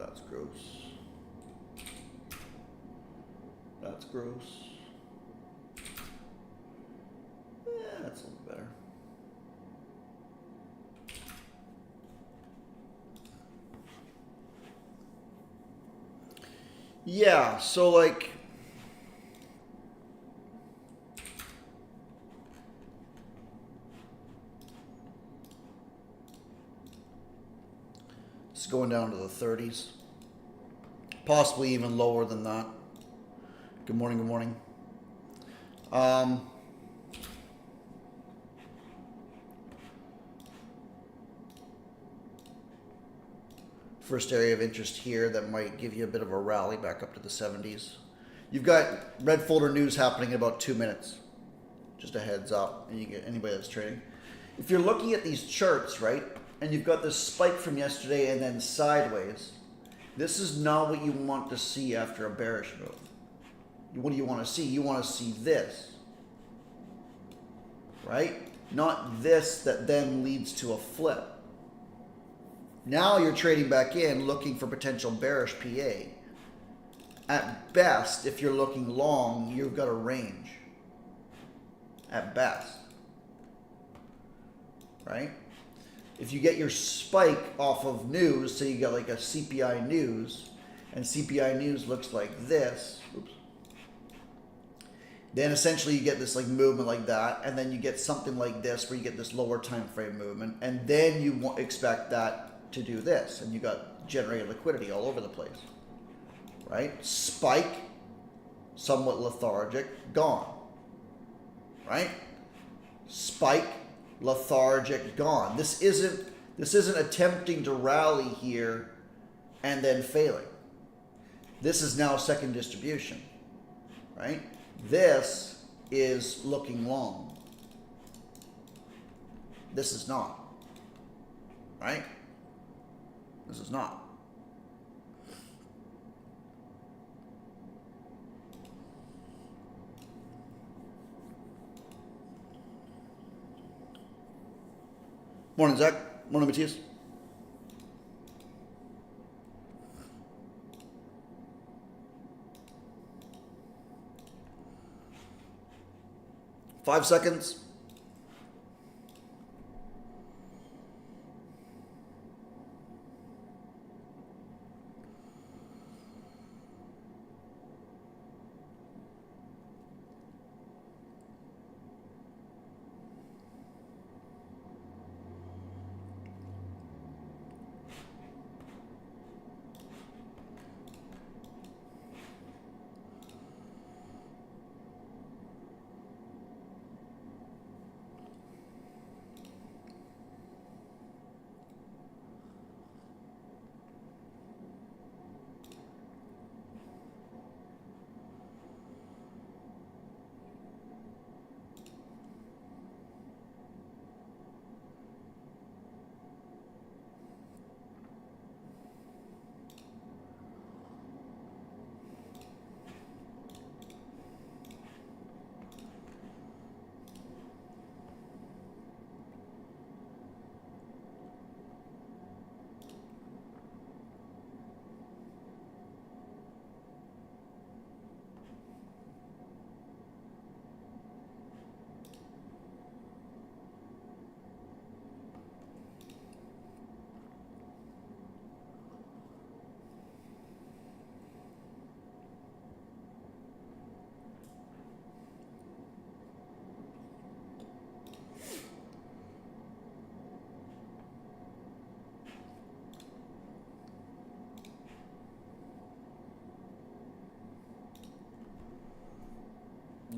That's gross. That's gross. Yeah, that's a little better. Yeah, so like, it's going down to the 30s, possibly even lower than that. Good morning, good morning. First area of interest here that might give you a bit of a rally back up to the 70s. You've got red folder news happening in about 2 minutes. Just a heads up, and you get anybody that's trading. If you're looking at these charts, right, and you've got this spike from yesterday and then sideways, this is not what you want to see after a bearish move. What do you want to see? You want to see this, right? Not this that then leads to a flip. Now you're trading back in looking for potential bearish PA. At best, if you're looking long, you've got a range. At best. Right? If you get your spike off of news, so you get like a CPI news, and CPI news looks like this, oops, then essentially you get this like movement like that, and then you get something like this where you get this lower time frame movement, and then you expect that to do this, and you got generated liquidity all over the place, right? Spike, somewhat lethargic, gone, right? Spike, lethargic, gone. This isn't attempting to rally here and then failing. This is now second distribution, right? This is looking long. This is not, right? This is not. Morning, Zach. Morning, Matthias. Five seconds.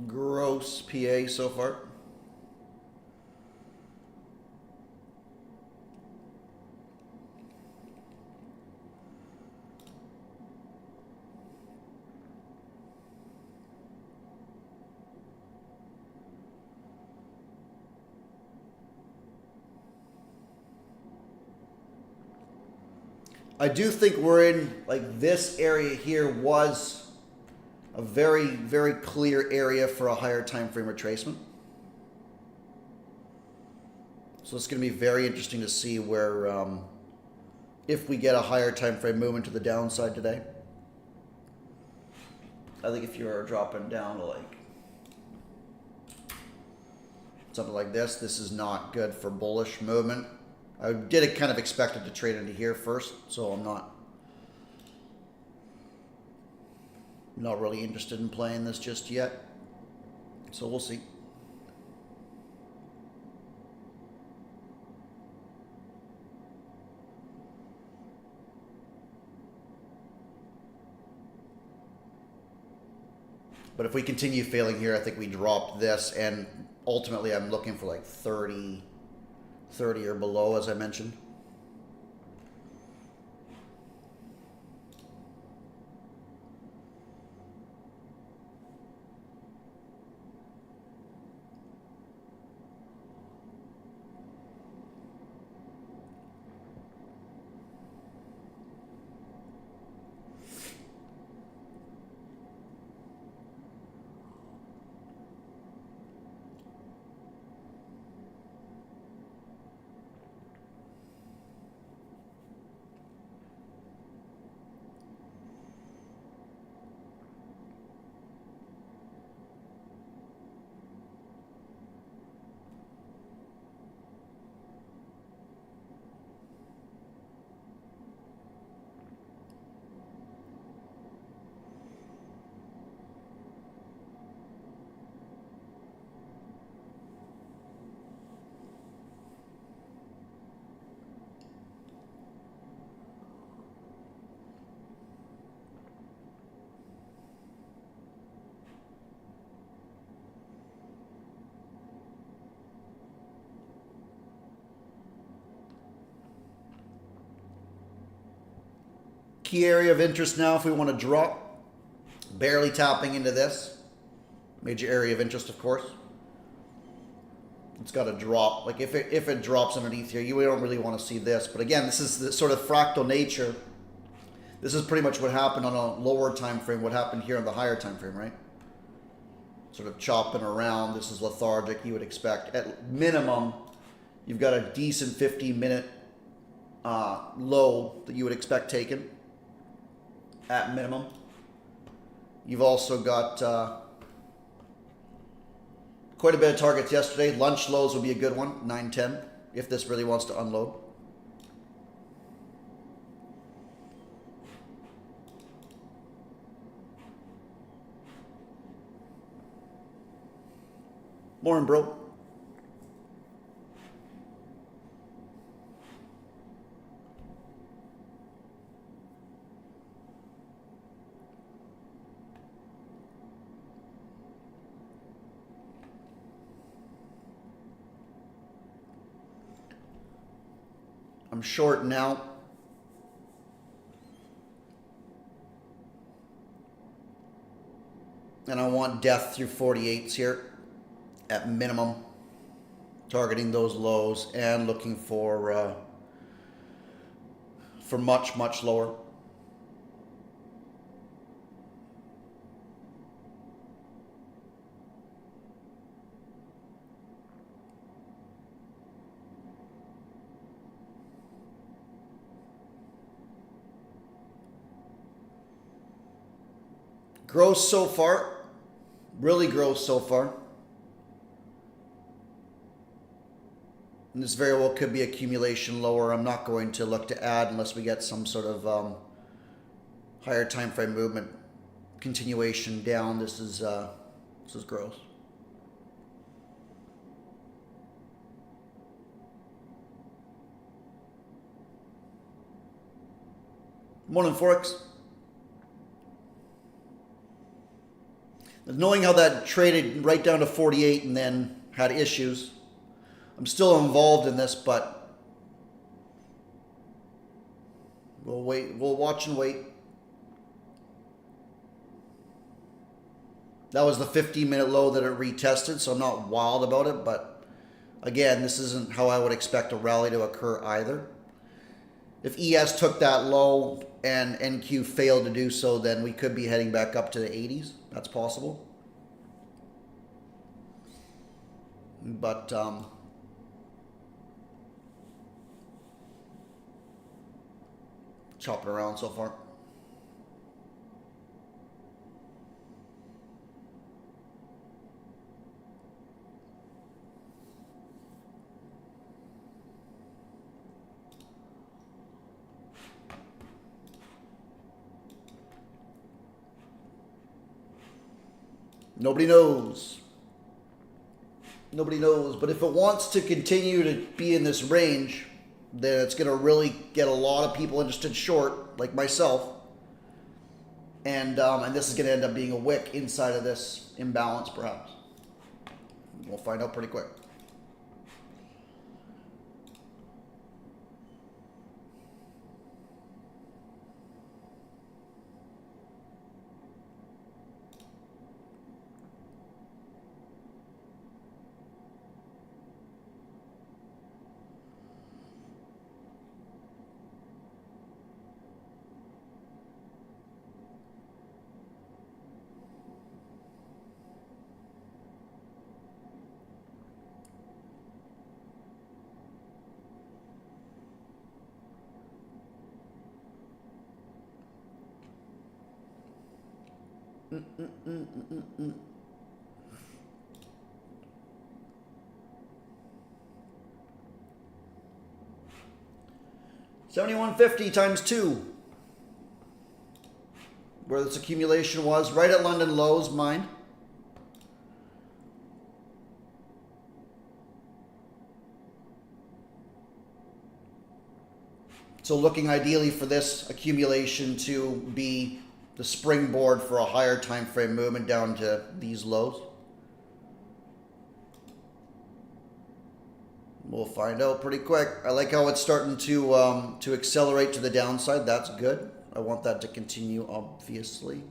Gross PA so far. I do think we're in, like, this area here was a very, very clear area for a higher time frame retracement. So it's going to be very interesting to see where if we get a higher time frame movement to the downside today. I think if you're dropping down to like something like this is not good for bullish movement. I did kind of expect it to trade into here first, so I'm not really interested in playing this just yet. So we'll see. But if we continue failing here, I think we drop this, and ultimately I'm looking for like 30 or below, as I mentioned. Key area of interest now if we want to drop, barely tapping into this. Major area of interest, of course. It's got to drop. Like if it drops underneath here, we don't really want to see this. But again, this is the sort of fractal nature. This is pretty much what happened on a lower time frame, what happened here on the higher time frame, right? Sort of chopping around. This is lethargic, you would expect. At minimum, you've got a decent 15-minute low that you would expect taken. At minimum. You've also got quite a bit of targets yesterday. Lunch lows would be a good one, 9-10, if this really wants to unload. Morning, bro. I'm short now. And I want death through 48s here at minimum. Targeting those lows and looking for much lower. Gross so far, really gross so far. And this very well could be accumulation lower. I'm not going to look to add unless we get some sort of higher time frame movement continuation down. This is gross. Morning, Forex. Knowing how that traded right down to 48 and then had issues, I'm still involved in this, but we'll wait. We'll watch and wait. That was the 15-minute low that it retested, so I'm not wild about it, but again, this isn't how I would expect a rally to occur either. If ES took that low and NQ failed to do so, then we could be heading back up to the 80s. That's possible. But chopping around so far. Nobody knows. Nobody knows. But if it wants to continue to be in this range, then it's going to really get a lot of people interested short, like myself. And this is going to end up being a wick inside of this imbalance, perhaps. We'll find out pretty quick. $71.50 times 2. Where this accumulation was, right at London lows, mine. So looking ideally for this accumulation to be the springboard for a higher time frame movement down to these lows. We'll find out pretty quick. I like how it's starting to accelerate to the downside. That's good. I want that to continue, obviously.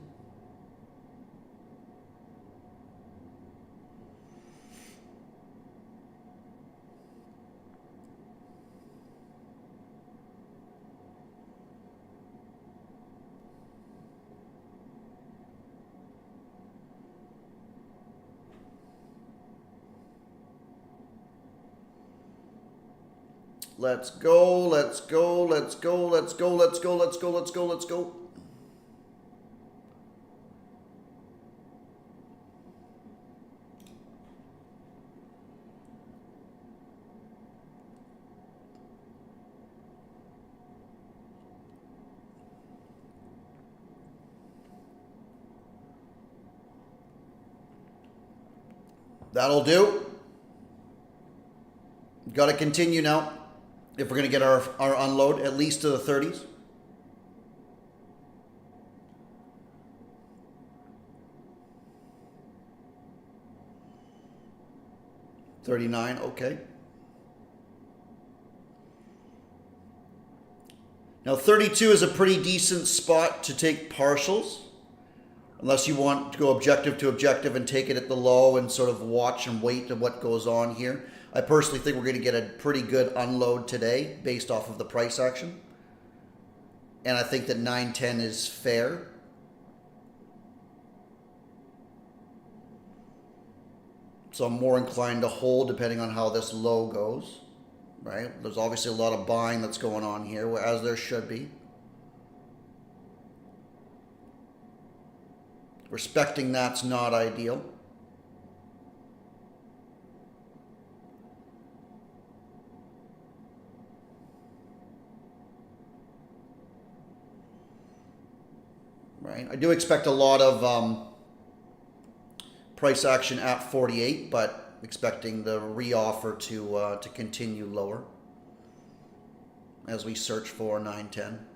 Let's go, let's go, let's go, let's go, let's go, let's go, let's go, let's go. That'll do. Got to continue now. If we're going to get our unload at least to the 30s. $39, okay. Now 32 is a pretty decent spot to take partials. Unless you want to go objective to objective and take it at the low and sort of watch and wait to what goes on here. I personally think we're going to get a pretty good unload today based off of the price action. And I think that 910 is fair. So I'm more inclined to hold depending on how this low goes. Right? There's obviously a lot of buying that's going on here, as there should be. Respecting that's not ideal. Right. I do expect a lot of price action at 48, but expecting the reoffer to continue lower as we search for 910.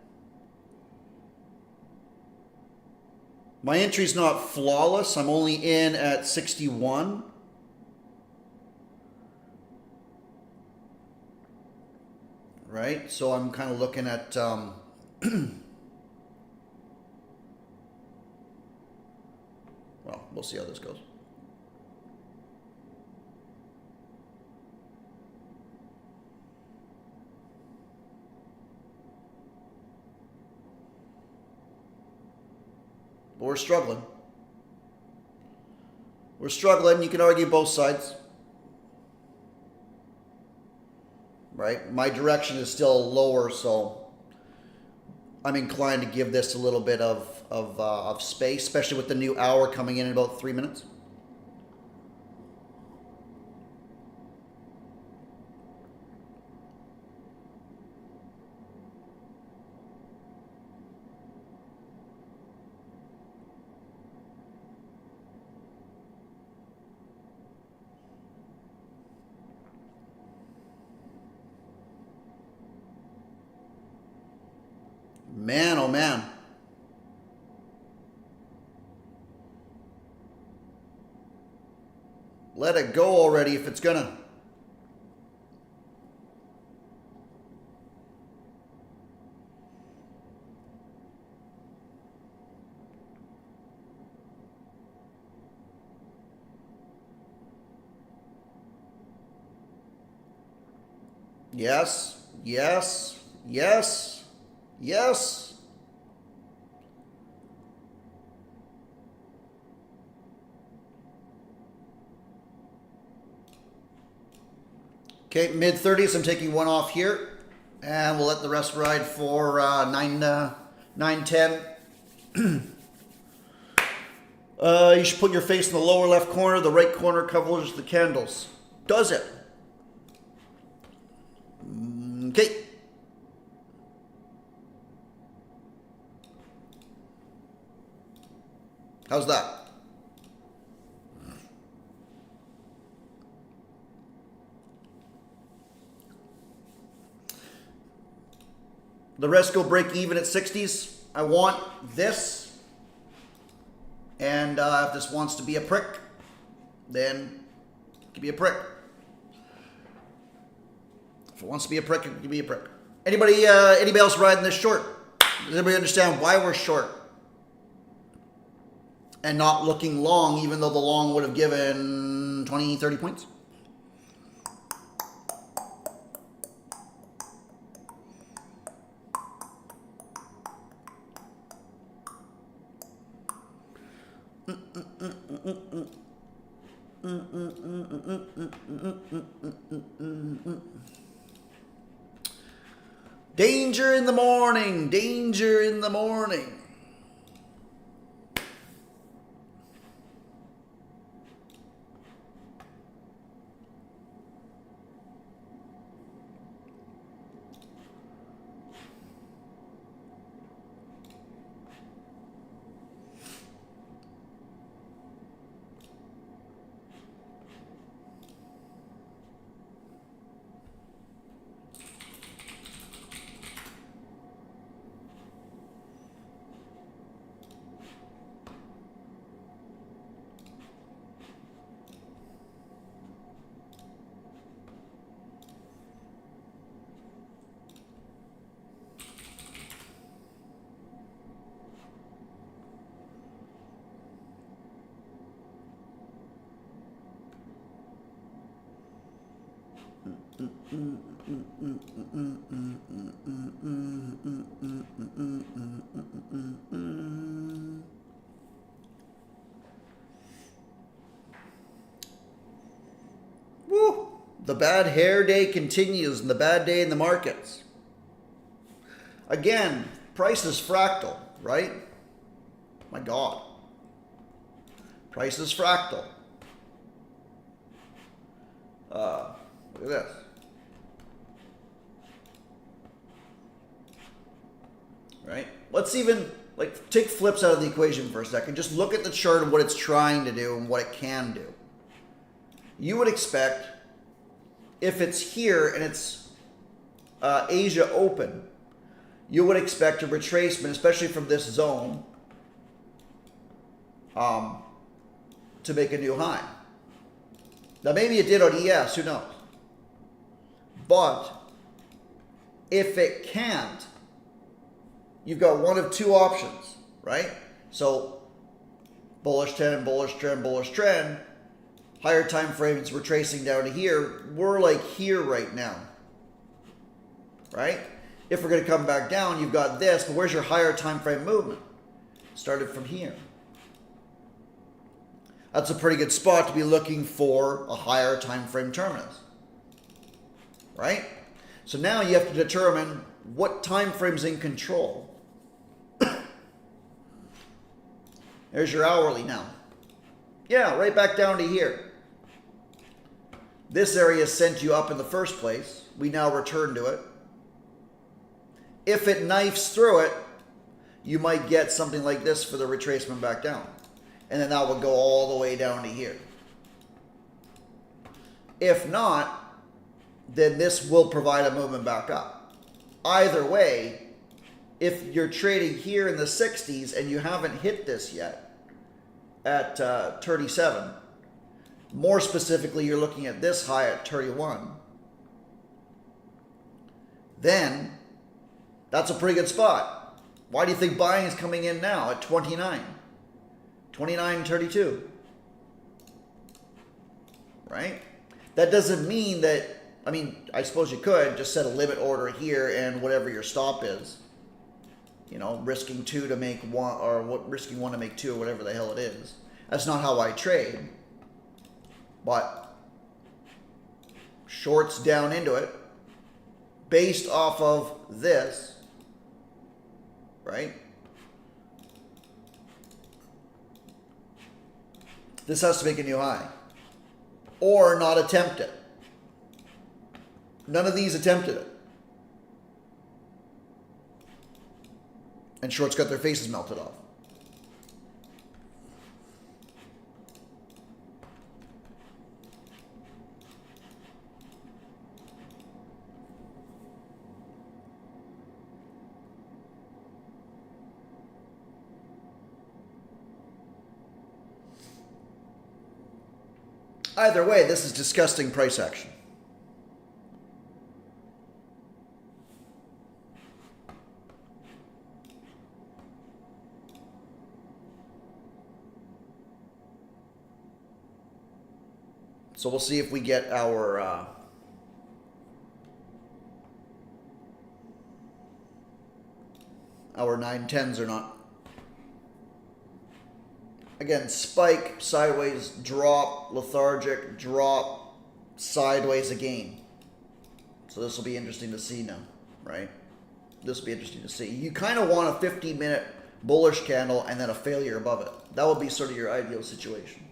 My entry's not flawless. I'm only in at 61. Right? So I'm kind of looking at well, we'll see how this goes. But we're struggling. We're struggling. You can argue both sides. Right? My direction is still lower, so I'm inclined to give this a little bit of space, especially with the new hour coming in about 3 minutes. Man, oh man. Let it go already if it's gonna. Yes, yes, yes, yes. Okay, mid 30s. I'm taking one off here, and we'll let the rest ride for 9:10. You should put your face in the lower left corner. The right corner covers the candles. Does it? Okay. How's that? The rest go break even at 60s. I want this. And if this wants to be a prick, then it can be a prick. If it wants to be a prick, it can be a prick. Anybody else riding this short? Does anybody understand why we're short? And not looking long, even though the long would have given 20, 30 points? Danger in the morning, danger in the morning. Woo! The bad hair day continues, and the bad day in the markets. Again, price is fractal, right? My God. Price is fractal. Look at this. Right? Let's even take flips out of the equation for a second. Just look at the chart of what it's trying to do and what it can do. You would expect, if it's here and it's Asia open, you would expect a retracement, especially from this zone, to make a new high. Now maybe it did on ES, who knows? But if it can't, you've got one of two options, right? So bullish trend, bullish trend, bullish trend. Higher time frames, we're tracing down to here. We're like here right now, right? If we're going to come back down, you've got this, but where's your higher time frame movement? Started from here. That's a pretty good spot to be looking for a higher time frame terminus, right? So now you have to determine what time frame's in control. There's your hourly now. Yeah, right back down to here. This area sent you up in the first place. We now return to it. If it knifes through it, you might get something like this for the retracement back down. And then that will go all the way down to here. If not, then this will provide a movement back up. Either way, if you're trading here in the 60s and you haven't hit this yet at 37, more specifically, you're looking at this high at 31, then that's a pretty good spot. Why do you think buying is coming in now at 29? 29.32. Right? That doesn't mean that, I mean, I suppose you could just set a limit order here and whatever your stop is. You know, risking 2 to make 1, or risking 1 to make 2, or whatever the hell it is. That's not how I trade. But shorts down into it based off of this, right? This has to make a new high. Or not attempt it. None of these attempted it. And shorts got their faces melted off. Either way, this is disgusting price action. So we'll see if we get our our 9/10s or not. Again, spike, sideways, drop, lethargic, drop, sideways again. So this will be interesting to see now, right? This will be interesting to see. You kind of want a 15-minute bullish candle and then a failure above it. That would be sort of your ideal situation.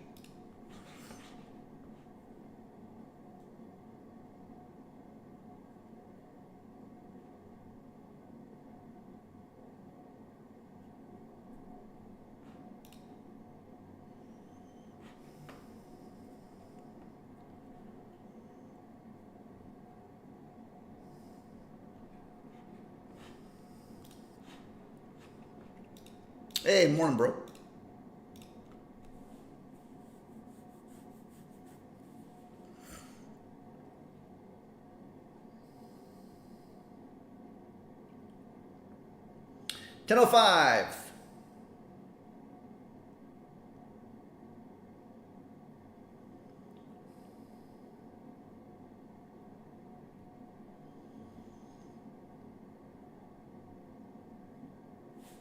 Hey, morning, bro. $10.05.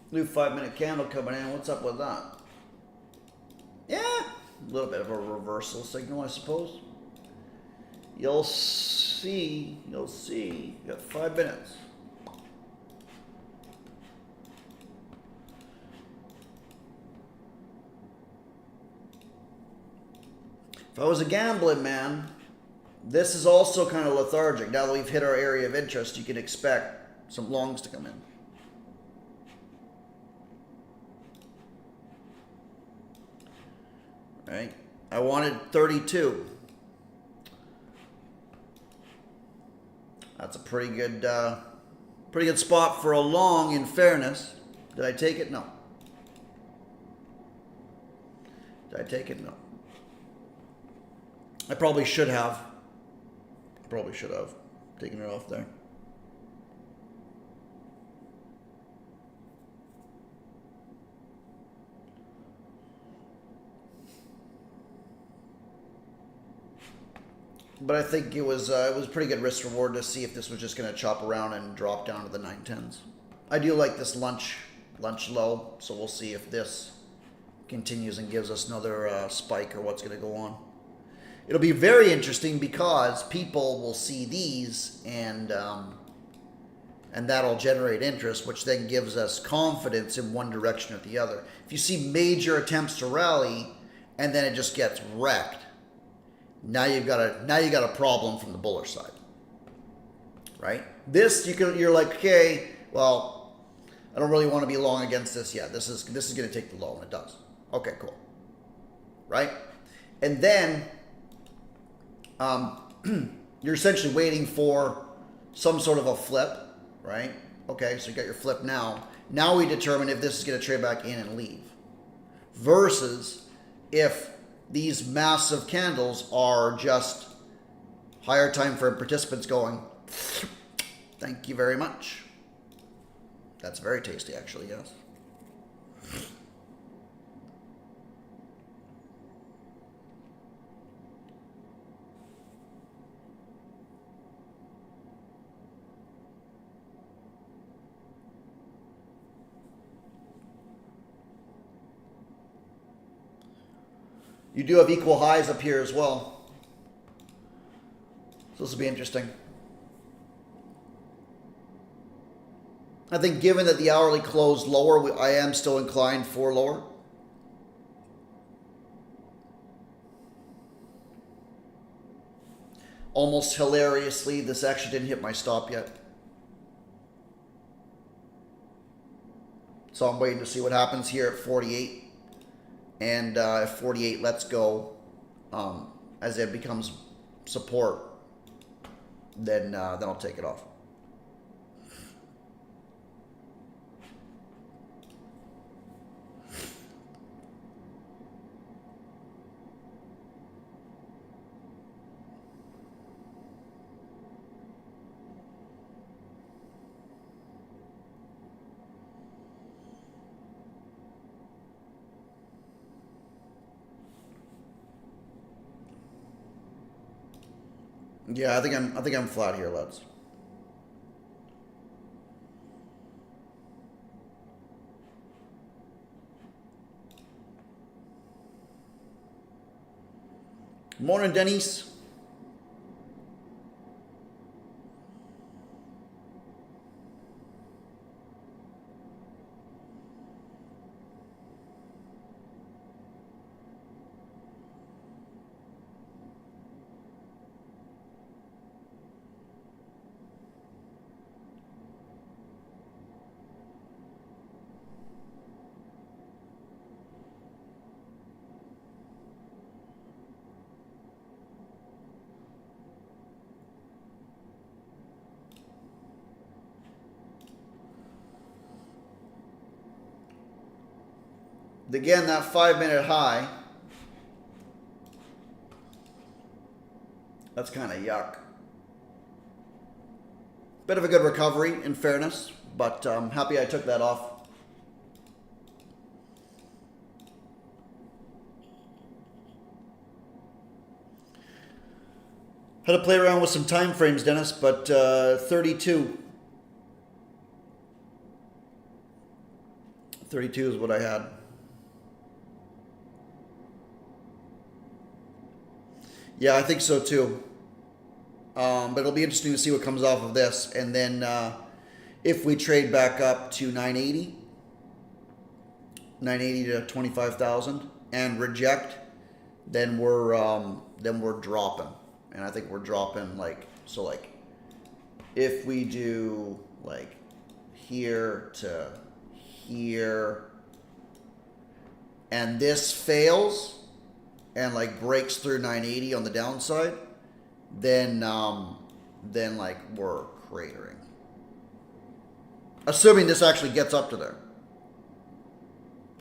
New 5-minute candle coming in. What's up with that? Yeah, a little bit of a reversal signal, I suppose. You'll see. You'll see. You got 5 minutes. If I was a gambling man, this is also kind of lethargic. Now that we've hit our area of interest, you can expect some longs to come in. Right? I wanted 32. That's a pretty good spot for a long, in fairness. Did I take it? No. Did I take it? No. I probably should have. Probably should have taken it off there. But I think it was pretty good risk reward to see if this was just going to chop around and drop down to the 9/10s. I do like this lunch low, so we'll see if this continues and gives us another spike or what's going to go on. It'll be very interesting because people will see these and and that'll generate interest, which then gives us confidence in one direction or the other. If you see major attempts to rally and then it just gets wrecked, now you got a problem from the bullish side, right? This you're like, okay, well, I don't really want to be long against this yet. This is going to take the low, and it does. Okay, cool, right? And then you're essentially waiting for some sort of a flip, right? Okay, so you got your flip now. Now we determine if this is going to trade back in and leave. Versus if these massive candles are just higher time frame participants going, thank you very much. That's very tasty, actually, yes. You do have equal highs up here as well. So this will be interesting. I think given that the hourly closed lower, I am still inclined for lower. Almost hilariously, this actually didn't hit my stop yet. So I'm waiting to see what happens here at 48. And if 48 lets go, as it becomes support, then I'll take it off. Yeah, I think I'm flat here, lads. Morning, Denise. Again, that 5-minute high, that's kind of yuck. Bit of a good recovery, in fairness, but I'm happy I took that off. Had to play around with some time frames, Dennis, but 32. 32 is what I had. Yeah, I think so too. But it'll be interesting to see what comes off of this. And then if we trade back up to 980 to 25,000 and reject, then we're dropping. And I think we're dropping like if we do like here to here and this fails and like breaks through 980 on the downside, then like we're cratering. Assuming this actually gets up to there.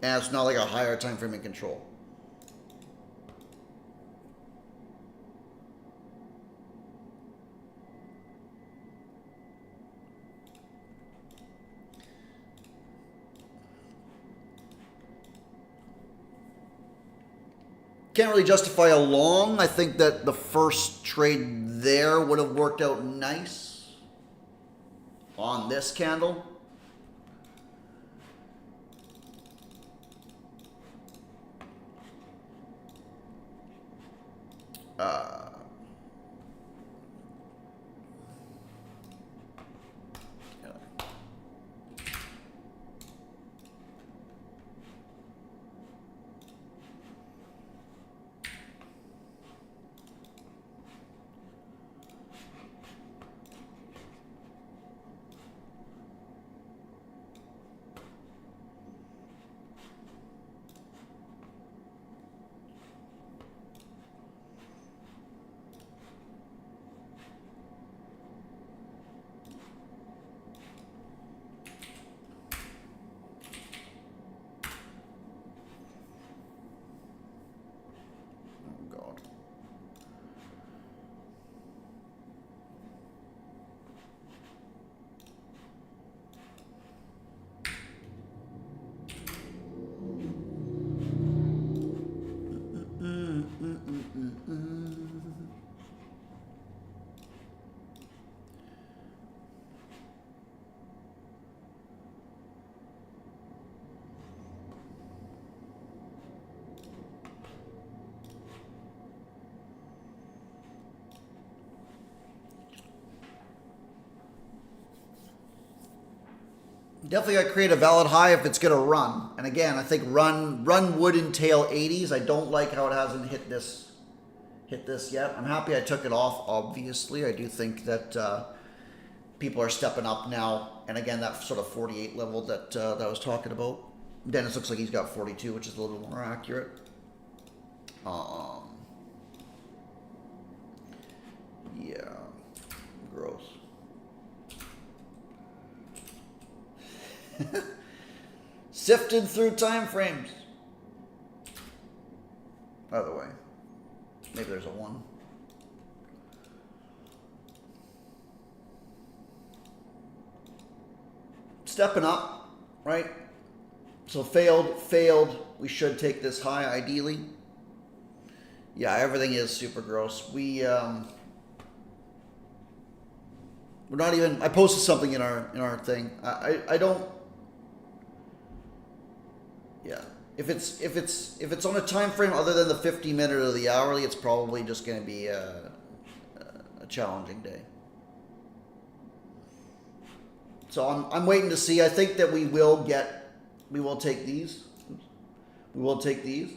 And it's not like a higher time frame in control. Can't really justify a long. I think that the first trade there would have worked out nice on this candle. Definitely got to create a valid high if it's going to run. And again, I think run would entail 80s. I don't like how it hasn't hit this yet. I'm happy I took it off, obviously. I do think that people are stepping up now. And again, that sort of 48 level that I was talking about. Dennis looks like he's got 42, which is a little bit more accurate. Yeah, gross. Sifted through time frames. By the way, maybe there's a 1. Stepping up, right? So failed. We should take this high ideally. Yeah, everything is super gross. We're not even. I posted something in our thing. I don't. Yeah, if it's on a time frame other than the 50-minute or the hourly, it's probably just going to be a challenging day. So I'm waiting to see. I think that we will take these. We will take these.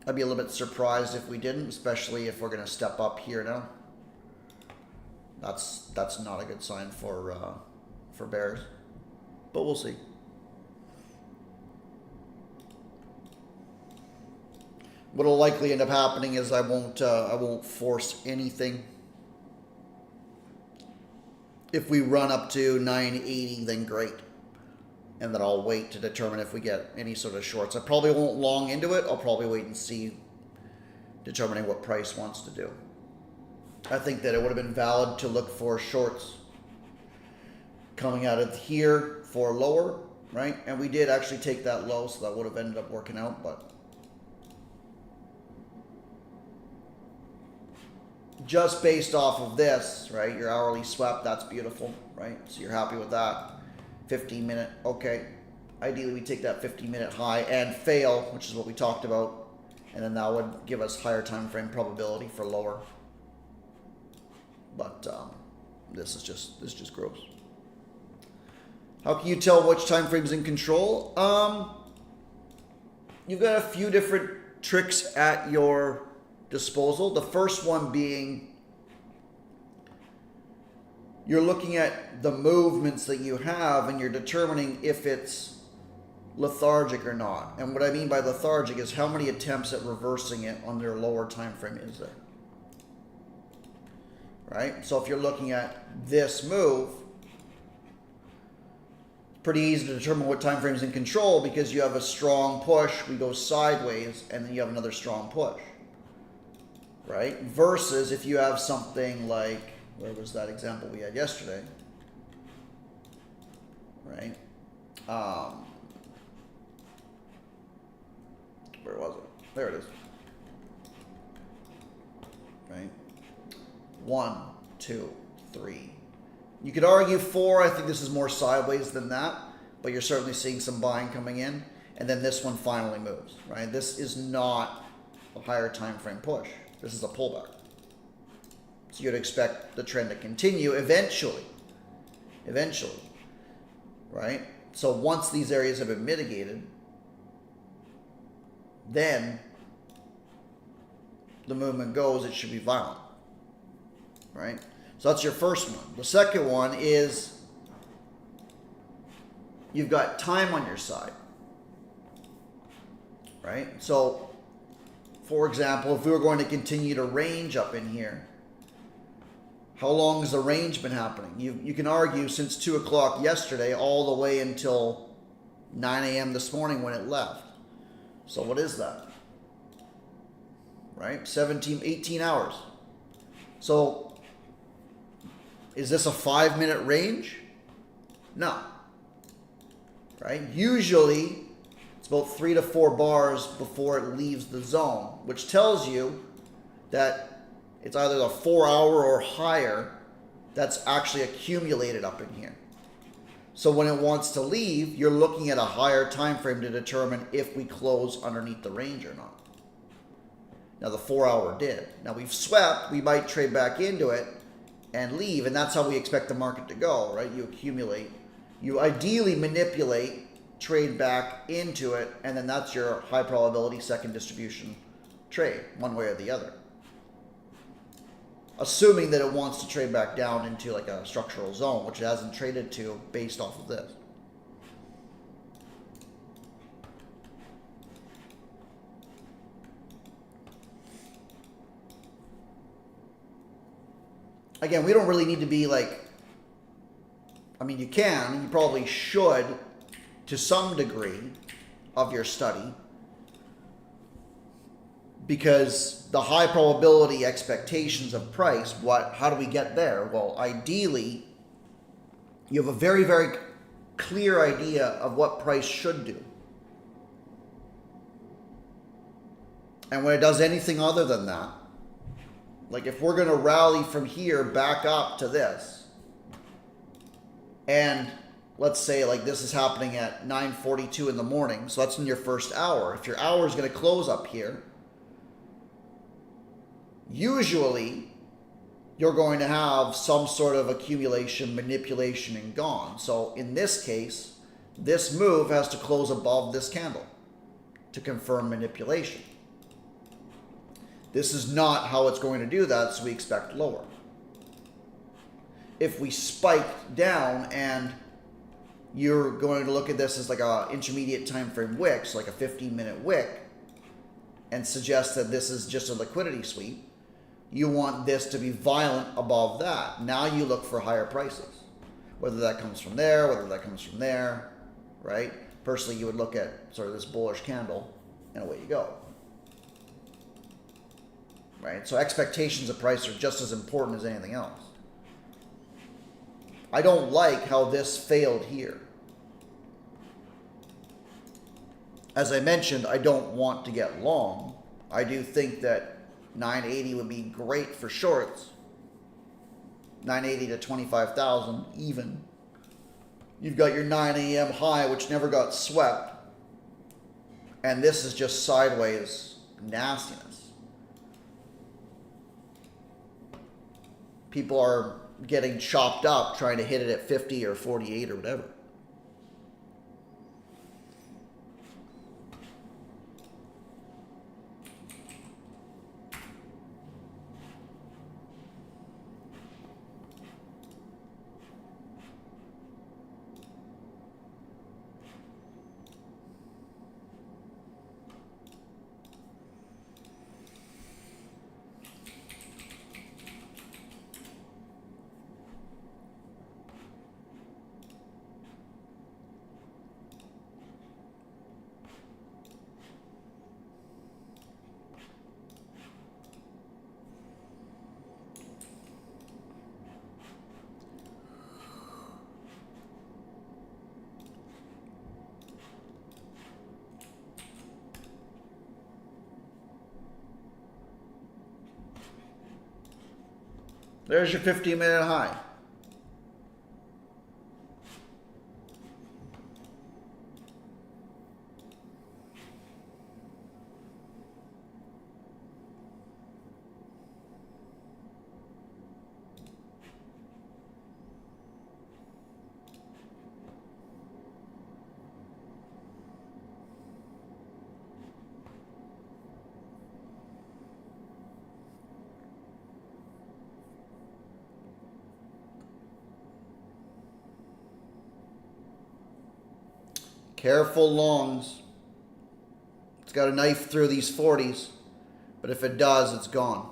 I'd be a little bit surprised if we didn't, especially if we're going to step up here now. That's not a good sign for bears, but we'll see. What'll likely end up happening is I won't force anything. If we run up to 980, then great. And then I'll wait to determine if we get any sort of shorts. I probably won't long into it. I'll probably wait and see, determining what price wants to do. I think that it would have been valid to look for shorts coming out of here for lower, right? And we did actually take that low, so that would have ended up working out, but just based off of this, right? Your hourly swept, that's beautiful, right? So you're happy with that. 15-minute, okay. Ideally, we take that 15-minute high and fail, which is what we talked about, and then that would give us higher time frame probability for lower. But this is just gross. How can you tell which time frame is in control? You've got a few different tricks at your disposal. The first one being you're looking at the movements that you have and you're determining if it's lethargic or not. And what I mean by lethargic is how many attempts at reversing it on their lower time frame is there. Right? So if you're looking at this move, it's pretty easy to determine what time frame is in control because you have a strong push, we go sideways, and then you have another strong push. Right? Versus if you have something like, where was that example we had yesterday? Right? Where was it? There it is. Right? 1, 2, 3. You could argue 4. I think this is more sideways than that, but you're certainly seeing some buying coming in. And then this one finally moves, right? This is not a higher time frame push. This is a pullback. So you'd expect the trend to continue eventually, right? So once these areas have been mitigated, then the movement goes, it should be violent, right? So that's your first one. The second one is you've got time on your side, right? So, for example, if we were going to continue to range up in here, how long has the range been happening? You can argue since 2 o'clock yesterday all the way until 9 a.m. this morning when it left. So what is that? Right? 18 hours. So is this a 5-minute range? No. Right? Usually it's about 3 to 4 bars before it leaves the zone, which tells you that it's either the 4-hour or higher that's actually accumulated up in here. So when it wants to leave, you're looking at a higher time frame to determine if we close underneath the range or not. Now the 4-hour did. Now we've swept, we might trade back into it, and leave, and that's how we expect the market to go, right? You accumulate, you ideally manipulate, trade back into it, and then that's your high probability second distribution trade, one way or the other. Assuming that it wants to trade back down into like a structural zone, which it hasn't traded to based off of this. Again, we don't really need to be like, I mean, you can, you probably should to some degree of your study, because the high probability expectations of price, how do we get there? Well, ideally, you have a very, very clear idea of what price should do. And when it does anything other than that, like if we're going to rally from here back up to this, and let's say like this is happening at 9:42 in the morning, so that's in your first hour. If your hour is going to close up here, usually you're going to have some sort of accumulation, manipulation, and gone. So in this case, this move has to close above this candle to confirm manipulation. This is not how it's going to do that, so we expect lower. If we spiked down and you're going to look at this as like a intermediate time frame wick, so like a 15-minute wick, and suggest that this is just a liquidity sweep, you want this to be violent above that. Now you look for higher prices, whether that comes from there, whether that comes from there, right? Personally, you would look at sort of this bullish candle, and away you go. Right? So expectations of price are just as important as anything else. I don't like how this failed here. As I mentioned, I don't want to get long. I do think that 980 would be great for shorts. 980 to 25,000 even. You've got your 9 a.m. high, which never got swept. And this is just sideways nastiness. People are getting chopped up trying to hit it at 50 or 48 or whatever. There's your 15-minute high. Careful longs. It's got a knife through these 40s, but if it does, it's gone.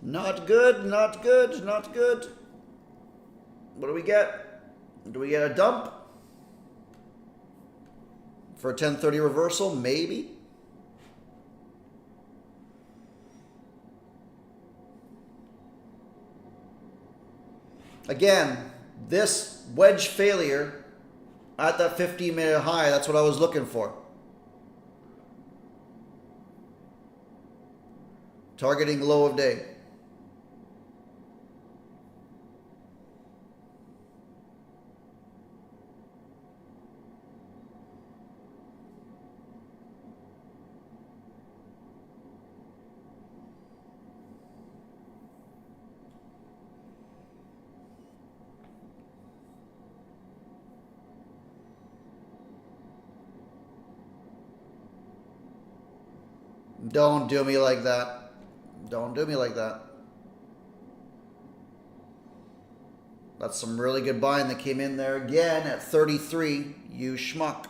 Not good, not good, not good. What do we get? Do we get a dump? For a 1030 reversal? Maybe. Again, this wedge failure at that 15-minute high, that's what I was looking for. Targeting low of day. Don't do me like that. Don't do me like that. That's some really good buying that came in there again at 33. You schmuck.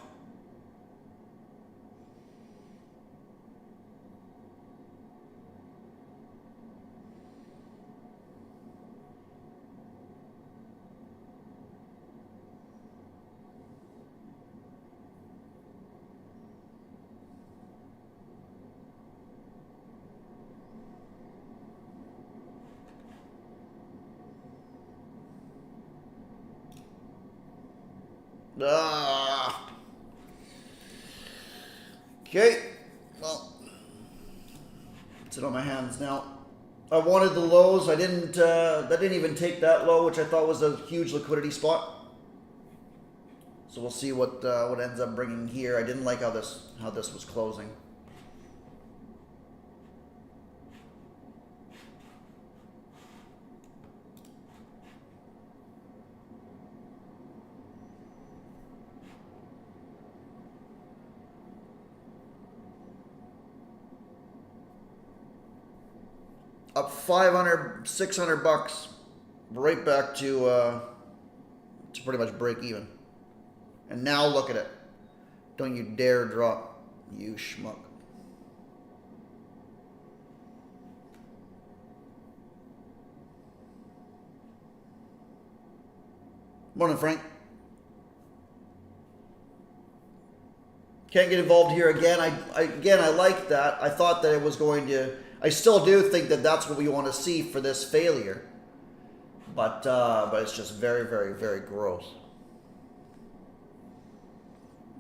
Okay, well, sit on my hands now. I wanted the lows. I didn't. That didn't even take that low, which I thought was a huge liquidity spot. So we'll see what ends up bringing here. I didn't like how this was closing. Up 500, 600 bucks, right back to pretty much break even. And now look at it. Don't you dare drop, you schmuck. Morning, Frank. Can't get involved here again. I like that. I thought that it was going to. I still do think that that's what we want to see for this failure, but it's just very, very, very gross.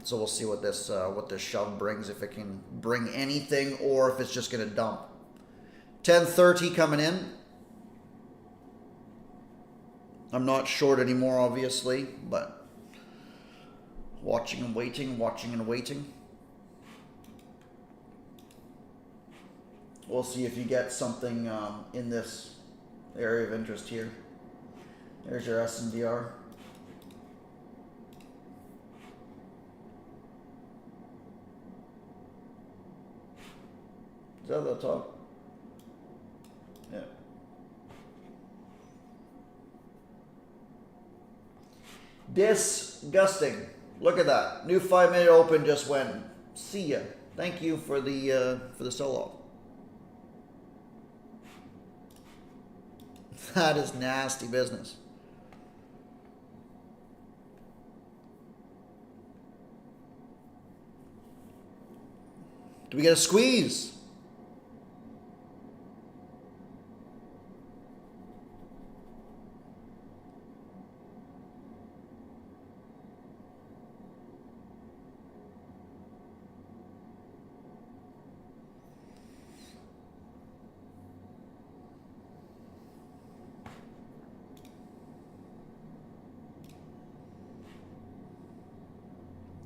So we'll see what this shove brings, if it can bring anything, or if it's just going to dump. 1030 coming in. I'm not short anymore, obviously, but watching and waiting, watching and waiting. We'll see if you get something in this area of interest here. There's your SNDR. Is that the top? Yeah. Disgusting. Look at that. New 5-minute open just went. See ya. Thank you for the sell-off. That is nasty business. Do we get a squeeze?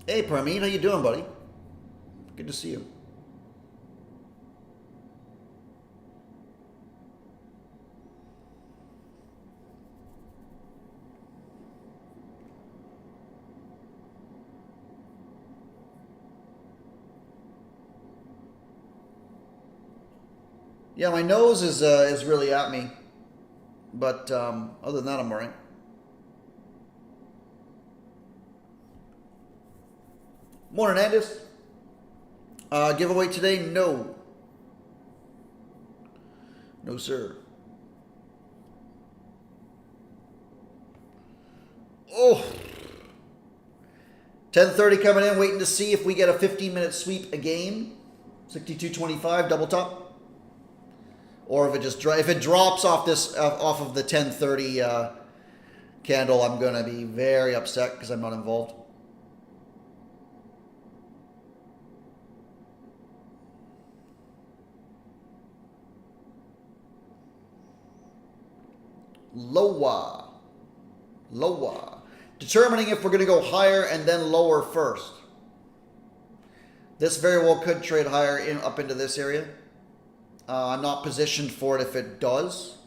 Hey, Parmeet, how you doing, buddy? Good to see you. Yeah, my nose is really at me, but other than that, I'm alright. Morning, Andis. Giveaway today? No. No, sir. Oh. 10:30 coming in, waiting to see if we get a 15-minute sweep again. 62.25 double top. Or if it drops off off of the 10:30 candle, I'm gonna be very upset because I'm not involved. Lower. Determining if we're gonna go higher and then lower first. This very well could trade higher up into this area. I'm not positioned for it if it does.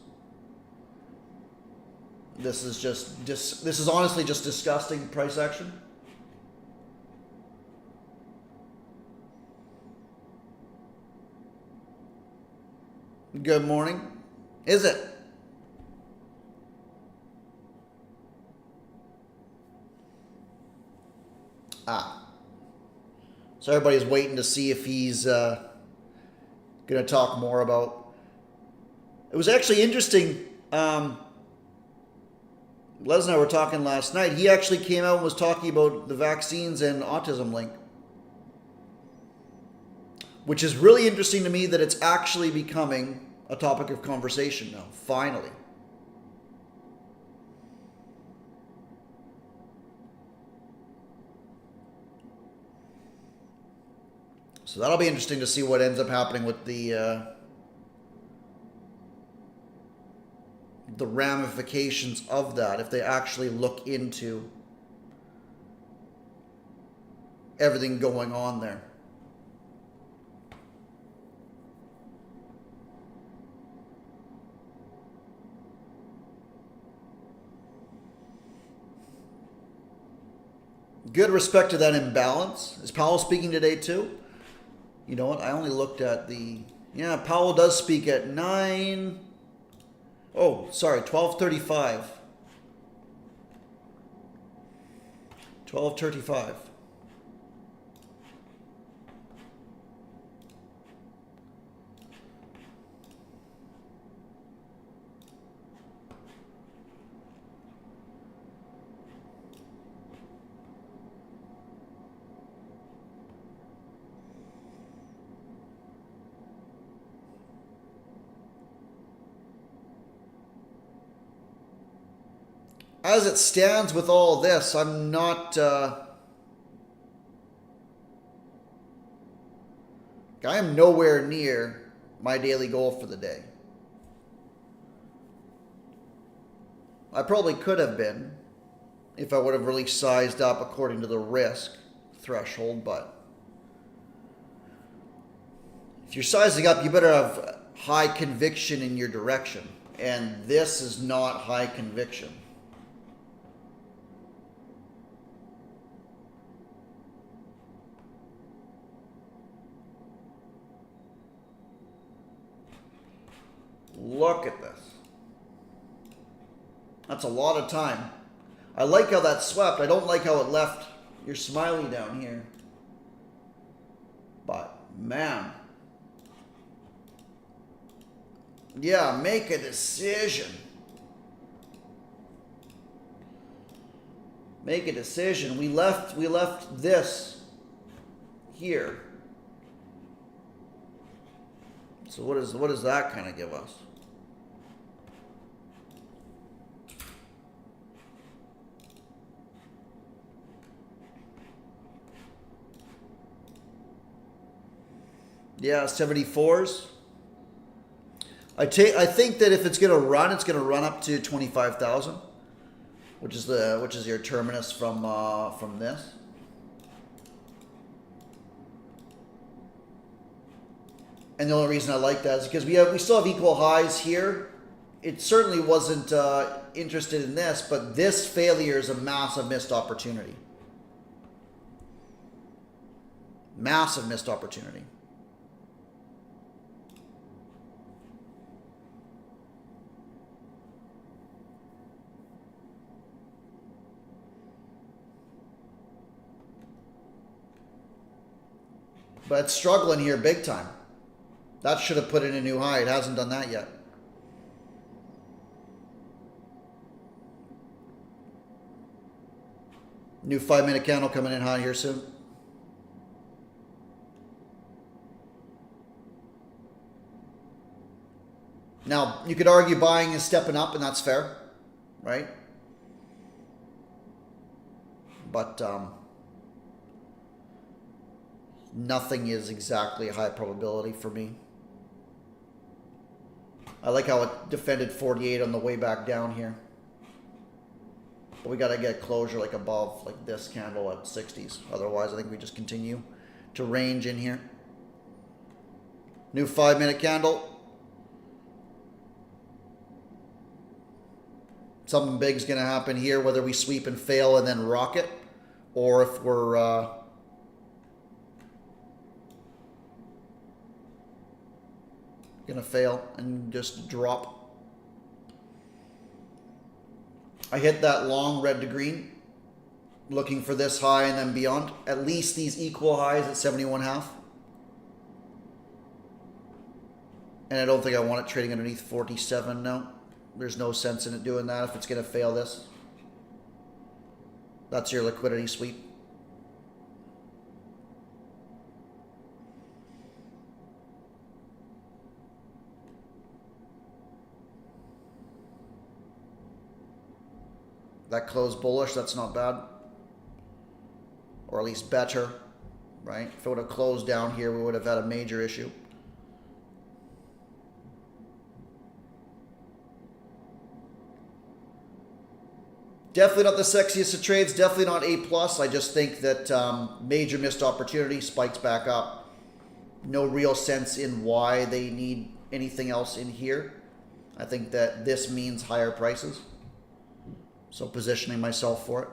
This is honestly just disgusting price action. Good morning. Is it? So everybody's waiting to see if he's going to talk more about. It was actually interesting. Les and I were talking last night. He actually came out and was talking about the vaccines and autism link, which is really interesting to me that it's actually becoming a topic of conversation now, finally. So that'll be interesting to see what ends up happening with the ramifications of that, if they actually look into everything going on there. Good respect to that imbalance. Is Powell speaking today too? You know what? I only looked at the... Yeah, Powell does speak at 9... Oh, sorry, 12:35. 12:35. As it stands with all this, I'm not... I am nowhere near my daily goal for the day. I probably could have been if I would have really sized up according to the risk threshold, but if you're sizing up, you better have high conviction in your direction. And this is not high conviction. Look at this. That's a lot of time. I like how that swept. I don't like how it left your smiley down here. But, man. Yeah, make a decision. Make a decision. We left this here. So what does that kind of give us? Yeah, 74s. I think that if it's going to run up to 25,000, which is your terminus from this. And the only reason I like that is because we still have equal highs here. It certainly wasn't interested in this, but this failure is a massive missed opportunity. Massive missed opportunity. But it's struggling here big time. That should have put in a new high. It hasn't done that yet. New 5-minute candle coming in high here soon. Now, you could argue buying is stepping up, and that's fair, right? But nothing is exactly a high probability for me. I like how it defended 48 on the way back down here. But we got to get closure like above, like this candle at 60s. Otherwise, I think we just continue to range in here. New 5-minute candle. Something big is going to happen here, whether we sweep and fail and then rock it, or if we're going to fail and just drop. I hit that long red to green, looking for this high and then beyond. At least these equal highs at 71.5. And I don't think I want it trading underneath 47 now. There's no sense in it doing that if it's going to fail this. That's your liquidity sweep. That closed bullish, that's not bad. Or at least better, right? If it would have closed down here, we would have had a major issue. Definitely not the sexiest of trades, definitely not A+. I just think that major missed opportunity, spikes back up. No real sense in why they need anything else in here. I think that this means higher prices. So positioning myself for it.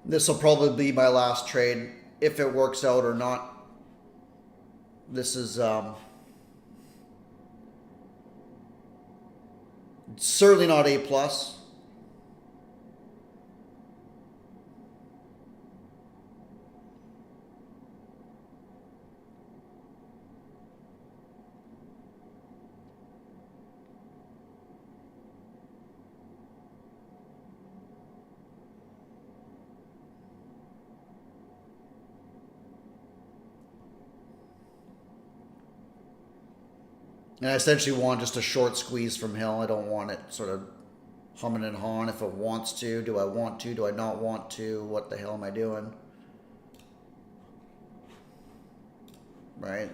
This will probably be my last trade, if it works out or not. This is certainly not A+. And I essentially want just a short squeeze from Hill. I don't want it sort of humming and hawing if it wants to. Do I want to? Do I not want to? What the hell am I doing? Right?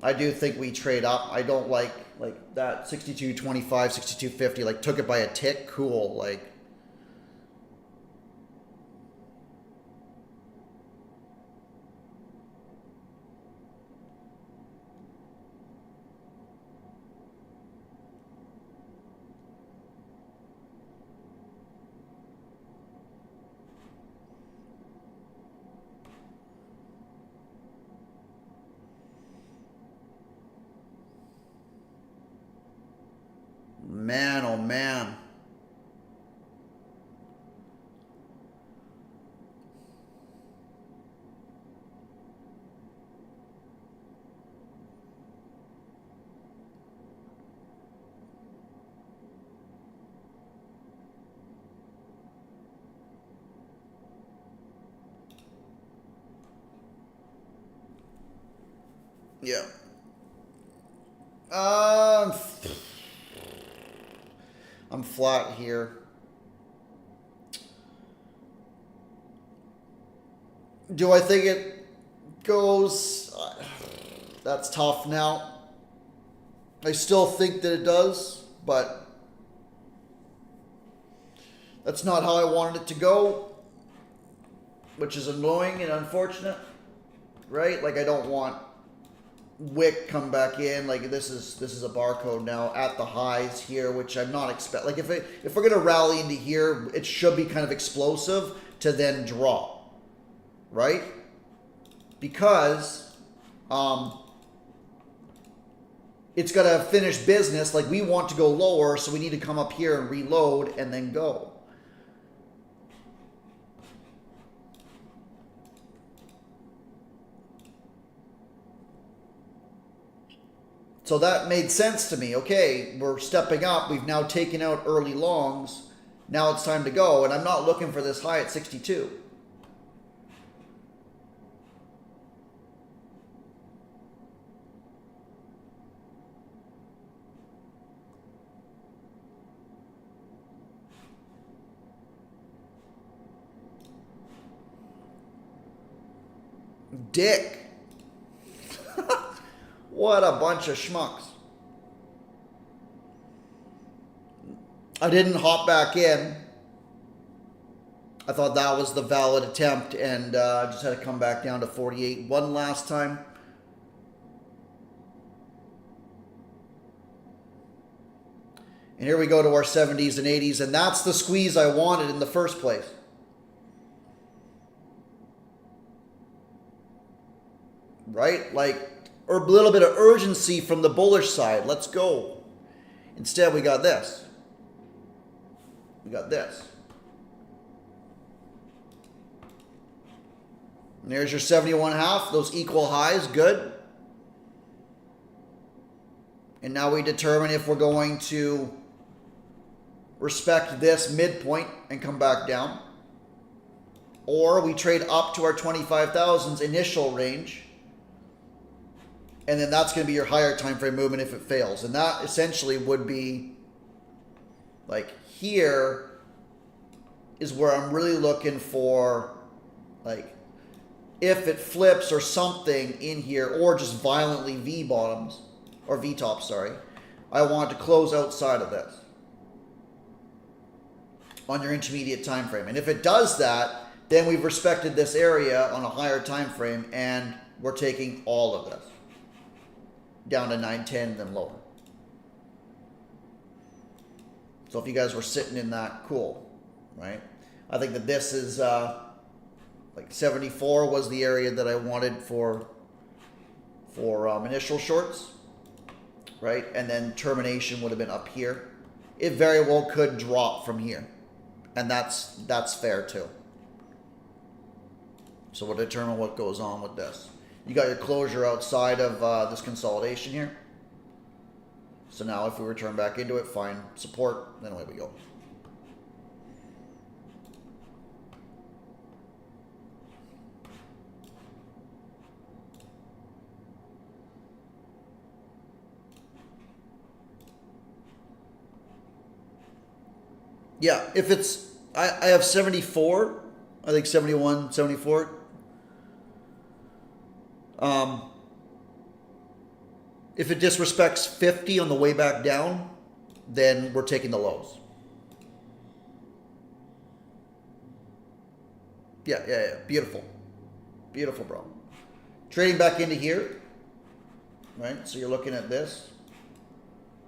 I do think we trade up. I don't like that 62.25, 62.50. Like took it by a tick. Cool. Like. Yeah. I'm flat here. Do I think it goes? That's tough now. I still think that it does, but that's not how I wanted it to go, which is annoying and unfortunate, right? Like I don't want wick come back in. Like this is a barcode now at the highs here, which I'm not expect. Like if we're gonna rally into here, it should be kind of explosive to then drop, right? Because it's got to finish business. Like we want to go lower, so we need to come up here and reload and then go. So that made sense to me. Okay, we're stepping up. We've now taken out early longs. Now it's time to go. And I'm not looking for this high at 62. Dick. What a bunch of schmucks. I didn't hop back in. I thought that was the valid attempt and just had to come back down to 48 one last time. And here we go to our 70s and 80s, and that's the squeeze I wanted in the first place. Right? Like, or a little bit of urgency from the bullish side. Let's go. Instead, we got this. We got this. And there's your 71.5. Those equal highs. Good. And now we determine if we're going to respect this midpoint and come back down. Or we trade up to our 25,000's initial range. And then that's going to be your higher time frame movement if it fails. And that essentially would be like here is where I'm really looking for, like, if it flips or something in here, or just violently V bottoms or V tops, sorry, I want to close outside of this on your intermediate time frame. And if it does that, then we've respected this area on a higher time frame and we're taking all of this down to 910 and then lower. So if you guys were sitting in that, cool, right? I think that this is like 74 was the area that I wanted for initial shorts, right? And then termination would have been up here. It very well could drop from here, and that's fair too. So we'll determine what goes on with this. You got your closure outside of this consolidation here. So now if we return back into it, find support, then away we go. Yeah, if it's, I have 74, I think 71, 74. If it disrespects 50 on the way back down, then we're taking the lows. Yeah. Beautiful. Beautiful, bro. Trading back into here, right? So you're looking at this.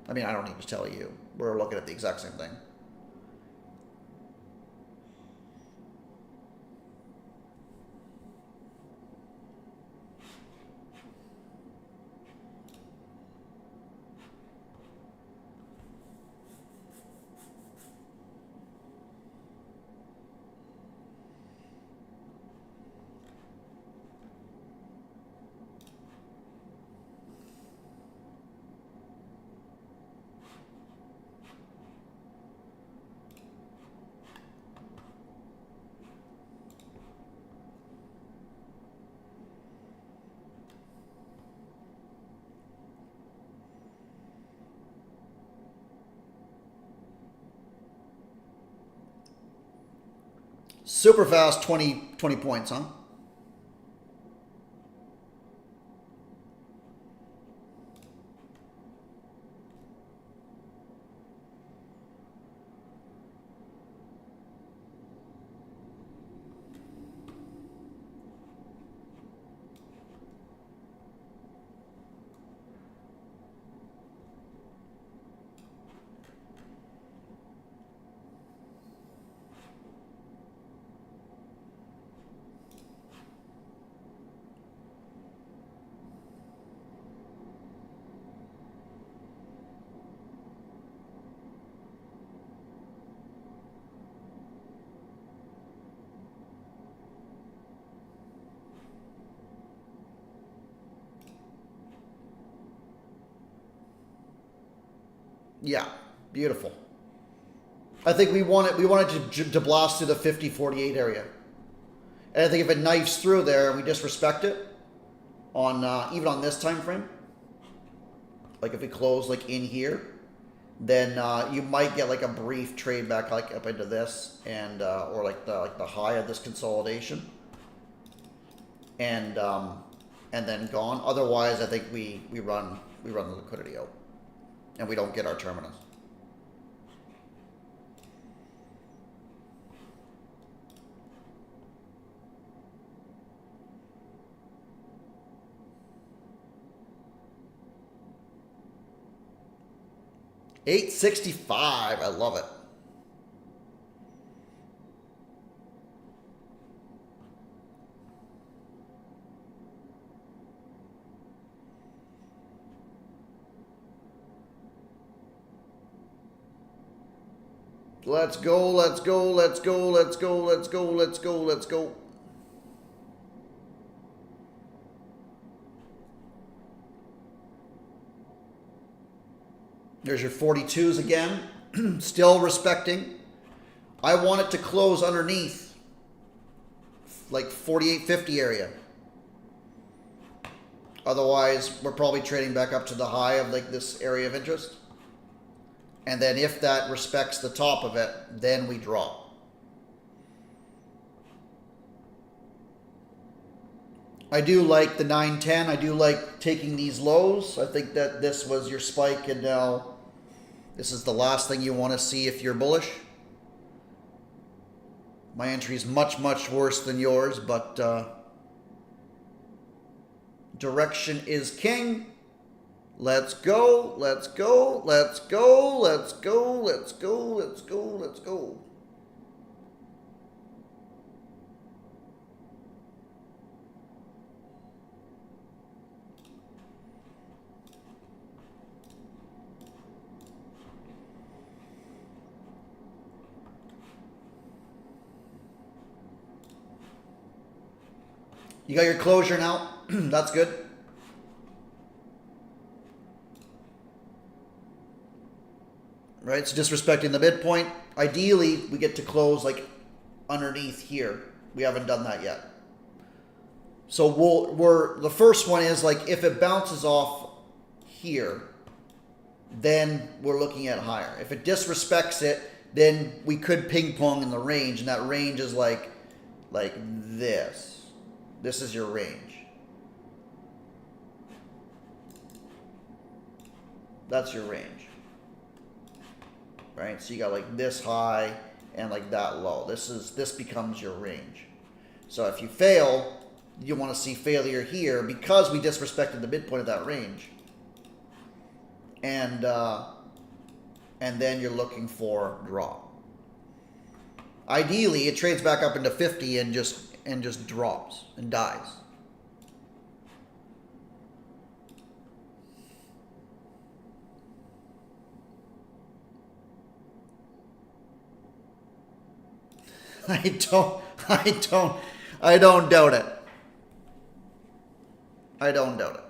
I mean, I don't need to tell you. We're looking at the exact same thing. Super fast 20 points, huh? Yeah, beautiful. I think we want it to blast through the 50-48 area. And I think if it knifes through there and we disrespect it on even on this time frame, like if we close like in here, then you might get like a brief trade back like up into this and or like the high of this consolidation, and then gone. Otherwise, I think we run the liquidity out, and we don't get our terminus. $865. I love it. Let's go, let's go, let's go, let's go, let's go, let's go, let's go. There's your 42s again. Still respecting. I want it to close underneath like 48.50 area. Otherwise, we're probably trading back up to the high of like this area of interest. And then if that respects the top of it, then we drop. I do like the 910. I do like taking these lows. I think that this was your spike, and now this is the last thing you want to see if you're bullish. My entry is much, much worse than yours, but direction is king. Let's go, let's go, let's go, let's go, let's go, let's go, let's go. You got your closure now. That's good. Right, so disrespecting the midpoint. Ideally, we get to close like underneath here. We haven't done that yet. So we're the first one is like if it bounces off here, then we're looking at higher. If it disrespects it, then we could ping pong in the range, and that range is like this. This is your range. That's your range. Right? So you got like this high and like that low. This becomes your range. So if you fail, you want to see failure here because we disrespected the midpoint of that range. And then you're looking for drop. Ideally, it trades back up into 50 and just drops and dies. I don't doubt it. I don't doubt it.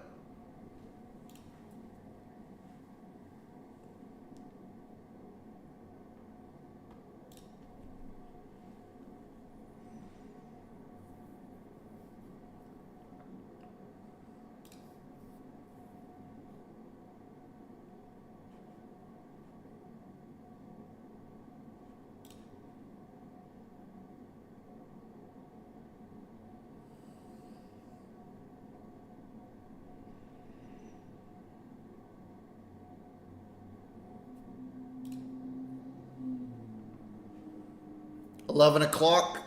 11 o'clock.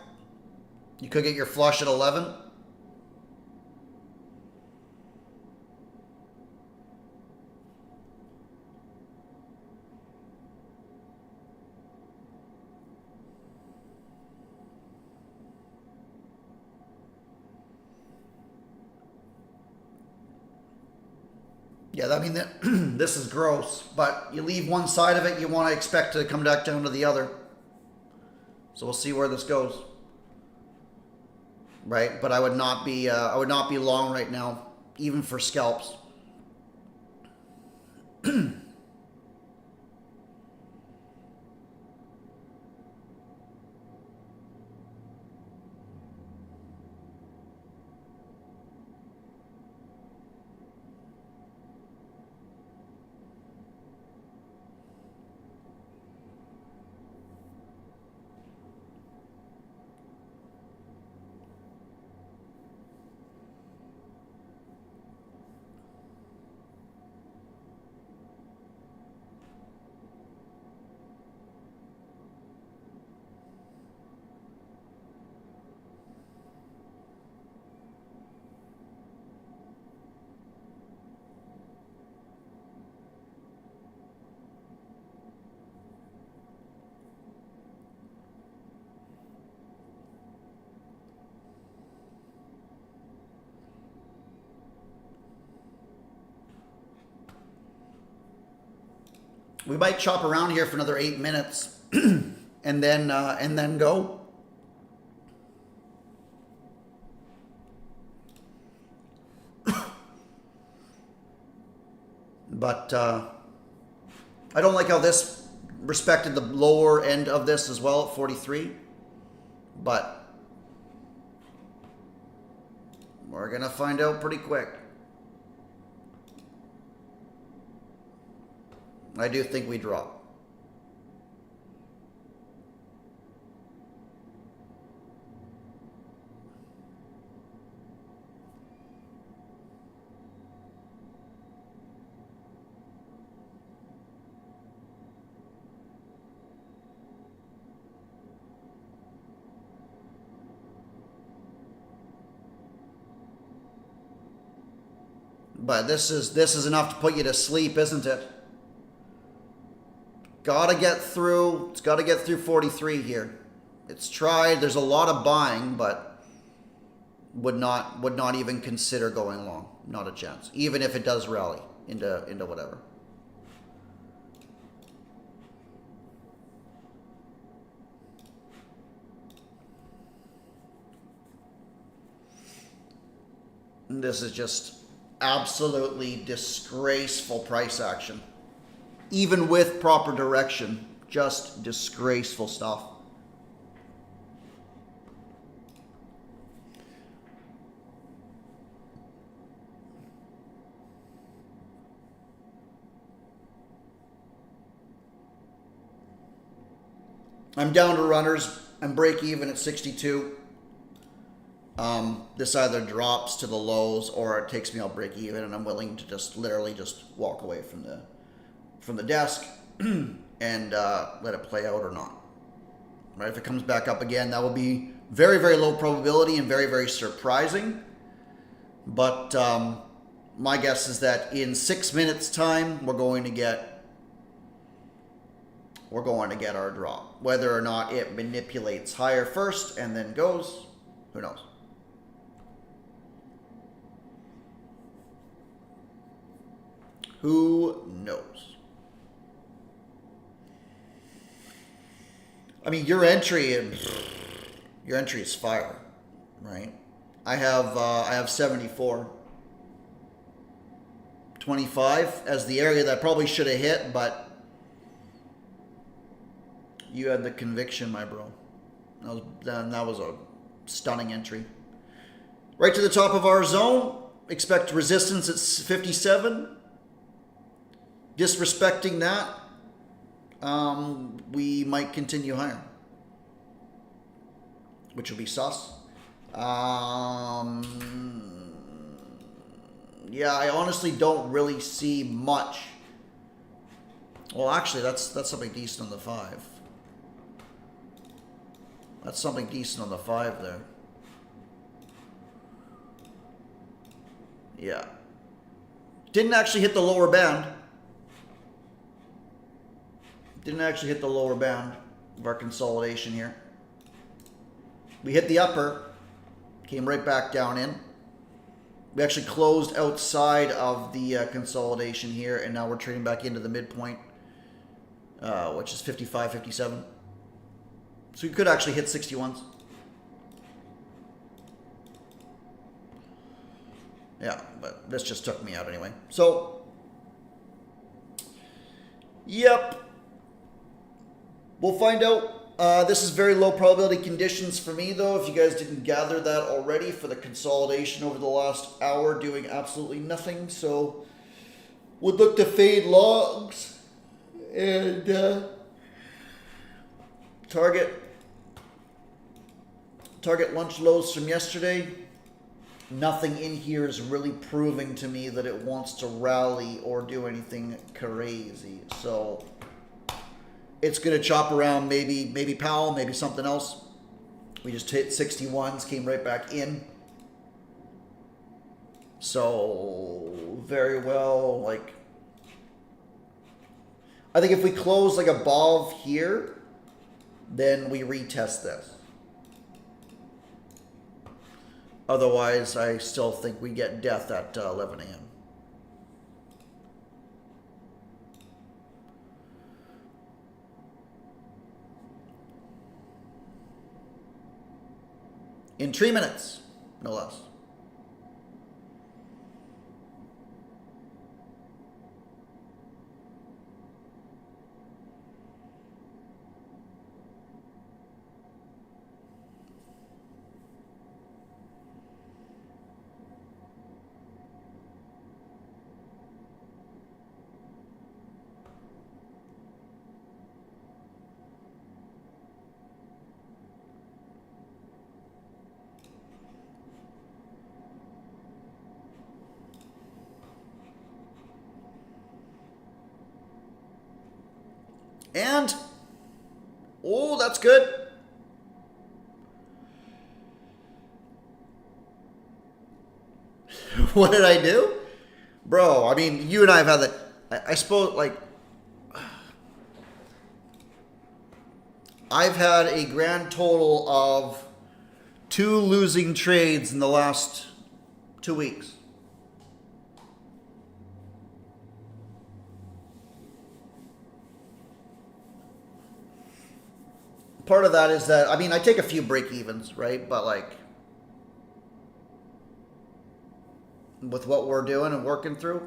You could get your flush at 11. Yeah, I mean, this is gross, but you leave one side of it, you want to expect to come back down to the other. So we'll see where this goes. Right, but I would not be long right now, even for scalps. We might chop around here for another 8 minutes, and then go. But I don't like how this respected the lower end of this as well at 43. But we're gonna find out pretty quick. I do think we drop. But this is enough to put you to sleep, isn't it? Gotta get through. It's got to get through 43 here. It's tried. There's a lot of buying, but would not even consider going long. Not a chance. Even if it does rally into whatever. And this is just absolutely disgraceful price action. Even with proper direction, just disgraceful stuff. I'm down to runners. I'm break even at 62. This either drops to the lows or it takes me out break even, and I'm willing to just literally just walk away from the desk and let it play out or not. Right? If it comes back up again, that will be very, very low probability and very, very surprising. But my guess is that in 6 minutes time, we're going to get our drop. Whether or not it manipulates higher first and then goes, who knows? Who knows? I mean, your entry is fire, right? I have 74. 25 as the area that I probably should have hit, but you had the conviction, my bro. That was a stunning entry. Right to the top of our zone. Expect resistance at 57. Disrespecting that, we might continue higher, which will be sus. Yeah, I honestly don't really see much. Well, actually, that's something decent on the 5. That's something decent on the 5 there. Yeah. Didn't actually hit the lower band. Didn't actually hit the lower band of our consolidation here. We hit the upper, came right back down in. We actually closed outside of the consolidation here, and now we're trading back into the midpoint, which is 55, 57. So we could actually hit 61s. Yeah, but this just took me out anyway. So, yep. We'll find out. This is very low probability conditions for me, though, if you guys didn't gather that already, for the consolidation over the last hour doing absolutely nothing. So, would look to fade logs and target lunch lows from yesterday. Nothing in here is really proving to me that it wants to rally or do anything crazy. So it's going to chop around, maybe Powell, maybe something else. We just hit 61s, came right back in. So very well, like, I think if we close like above here, then we retest this. Otherwise, I still think we get death at 11 a.m. In 3 minutes, no less. And, oh, that's good. What did I do? Bro, I mean, you and I have had that. I suppose, like, I've had a grand total of 2 losing trades in the last 2 weeks. Part of that is that, I mean, I take a few break evens, right? But like, with what we're doing and working through,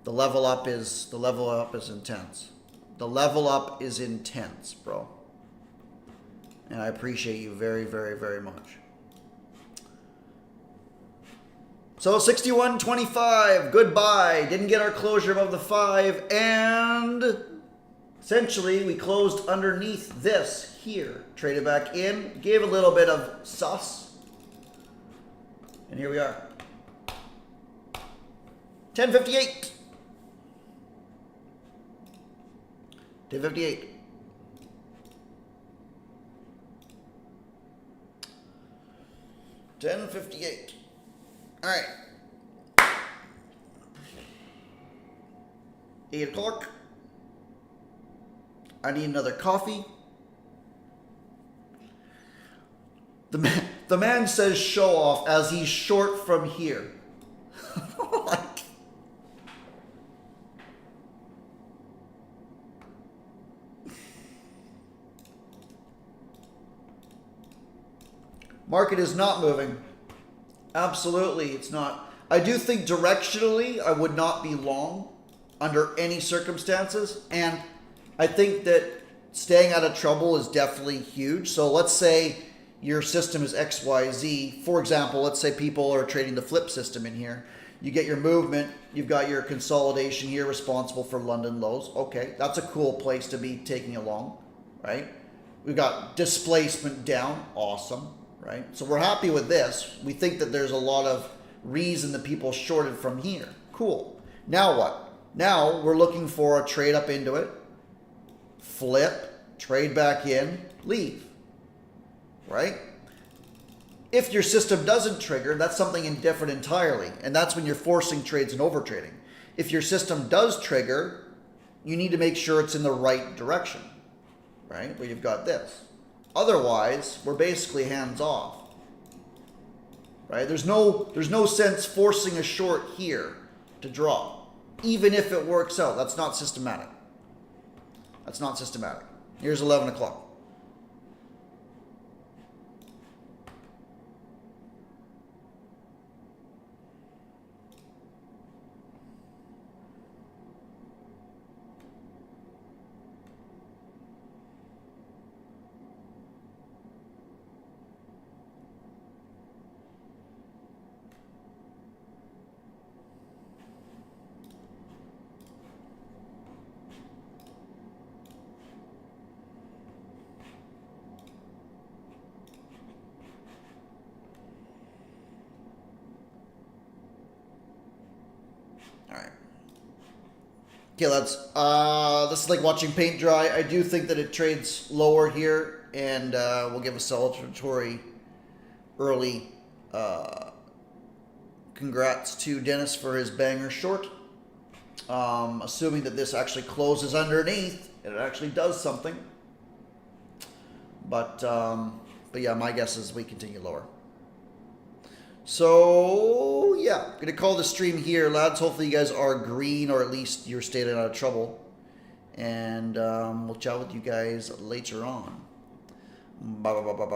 the level up is intense. The level up is intense, bro. And I appreciate you very, very, very much. So 61.25, goodbye. Didn't get our closure above the 5, and essentially, we closed underneath this here. Traded back in, gave a little bit of sus. And here we are. 10.58. 10.58. $10.58. All right. 8 o'clock. I need another coffee. The man says show off as he's short from here. Like, market is not moving. Absolutely, it's not. I do think directionally I would not be long under any circumstances, and I think that staying out of trouble is definitely huge. So let's say your system is XYZ. For example, let's say people are trading the flip system in here. You get your movement. You've got your consolidation here responsible for London lows. Okay, that's a cool place to be taking along, right? We've got displacement down. Awesome, right? So we're happy with this. We think that there's a lot of reason that people shorted from here. Cool. Now what? Now we're looking for a trade up into it. Flip, trade back in, leave, right? If your system doesn't trigger, that's something indifferent entirely, and that's when you're forcing trades and overtrading. If your system does trigger, you need to make sure it's in the right direction, right? Where you've got this. Otherwise, we're basically hands off, right? There's no sense forcing a short here to draw, even if it works out. That's not systematic. That's not systematic. Here's 11 o'clock. Alright. Okay, lads. This is like watching paint dry. I do think that it trades lower here, and we'll give a celebratory early congrats to Dennis for his banger short. Assuming that this actually closes underneath, and it actually does something. But yeah, my guess is we continue lower. So, yeah, going to call the stream here, lads. Hopefully you guys are green, or at least you're staying out of trouble. And we'll chat with you guys later on. Bye, bye, bye, bye, bye.